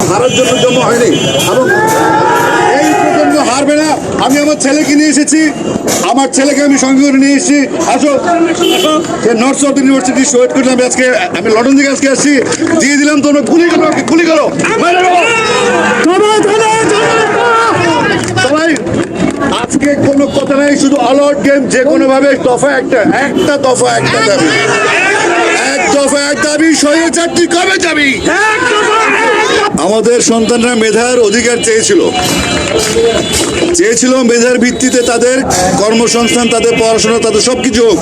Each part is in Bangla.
হারার জন্য জন্ম হয়নি এবং এই প্রজন্ম হারবে না। আমি আমার ছেলেকে নিয়ে এসেছি, আমার ছেলেকে আমি সঙ্গে করে নিয়ে এসেছি। আসো, সে নর্থ সাউথ ইউনিভার্সিটি শহীদ করলাম আজকে। আমি লন্ডন থেকে আজকে আসছি, দিয়ে দিলাম তোমরা গুলি করো, গুলি করো সবাই। আজকে কোনো কথা নাই, শুধু অলআউট গেম। যে কোনো ভাবে দফা একটা দফা একটা দাবি, এক দফা এক দাবি। স্বৈরাচারটি কবে যাবি? আমাদের সন্তানরা মেধার অধিকার চেয়েছিল মেধার ভিত্তিতে তাদের কর্মসংস্থান, তাদের পড়াশোনা, তাদের সবকিছু হোক।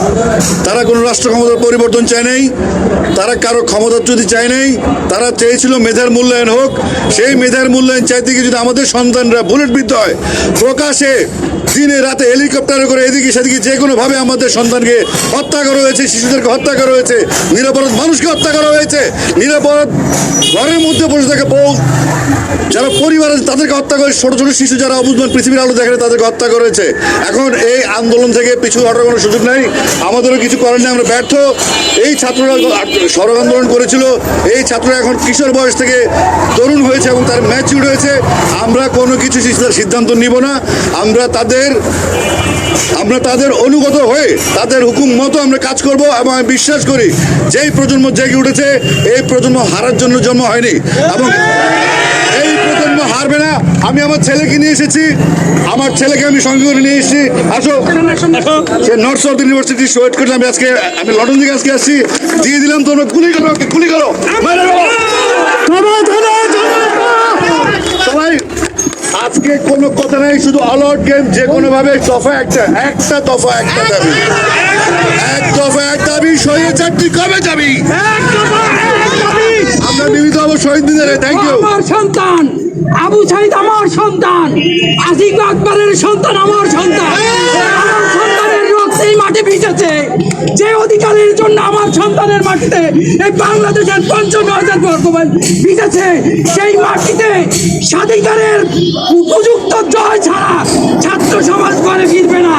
তারা কোনো রাষ্ট্র ক্ষমতার পরিবর্তন চায় নাই, তারা কারো ক্ষমতাচ্যুতি চায় নাই, তারা চেয়েছিল মেধার মূল্যায়ন হোক। সেই মেধার মূল্যায়ন চাইতে গিয়ে যদি আমাদের সন্তানরা বুলেটবিদ্ধ হয়, প্রকাশে দিনে রাতে হেলিকপ্টারে করে এদিকে সেদিকে যে কোনোভাবে আমাদের সন্তানকে হত্যা করা হয়েছে, শিশুদেরকে হত্যা করা হয়েছে, নিরাপরাধ মানুষকে হত্যা করা হয়েছে, নিরাপরাধ ঘরের মধ্যে বসে থাকে বউ যারা পরিবার আছে তাদেরকে হত্যা করে, ছোট ছোট শিশু যারা অবুঝমান পৃথিবীর আলো দেখে তাদেরকে হত্যা করেছে। এখন এই আন্দোলন থেকে পিছু হটার কোনো সুযোগ নেই, আমাদেরও কিছু করার নেই, আমরা ব্যর্থ। এই ছাত্ররা সড়ক আন্দোলন করেছিল, এই ছাত্ররা এখন কিশোর বয়স থেকে তরুণ হয়েছে এবং তার ম্যাচিউর হয়েছে। আমরা কোনো কিছু সিদ্ধান্ত নিব না, আমরা তাদের অনুগত হয়ে তাদের হুকুম মতো আমরা কাজ করব। এবং আমি বিশ্বাস করি যেই প্রজন্ম জেগে উঠেছে, এই প্রজন্ম হারার জন্য জন্ম হয়নি এবং এই প্রজন্ম হারবে না। আমি আমার ছেলেকে নিয়ে এসেছি, আমার ছেলেকে আমি সঙ্গে করে নিয়ে এসেছি। আসো, সে নর্থ সাউথ ইউনিভার্সিটি শহীদ করলাম আজকে। আমি লন্ডন থেকে আজকে আসছি, দিয়ে দিলাম তোমরা গুলি করো, গুলি করো সবাই। আজকে কোনো কথা নাই, শুধু অলআউট গেম। যে কোনো ভাবে দফা একটা দফা একটা দাবি, এক দফা এক দাবি। স্বৈরাচারটি কবে যাবি? আমরা মিলিত হবো শহীদ মিনারে। Thank you. আমার সন্তান আবু সাইদ, আমার সন্তান আসিফ আকবরের সন্তান, আমার সন্তান। আমার সন্তানের রক্ত এই মাটি ভিজেছে, যে অধিকারের জন্য আমার সন্তানের মাটিতে এই বাংলাদেশের 55,000 বর্গমাইল ভিজেছে, সেই মাটিতে স্বাধিকারের উপযুক্ত জয় ছাড়া ছাত্র সমাজ ঘরে ফিরবে না।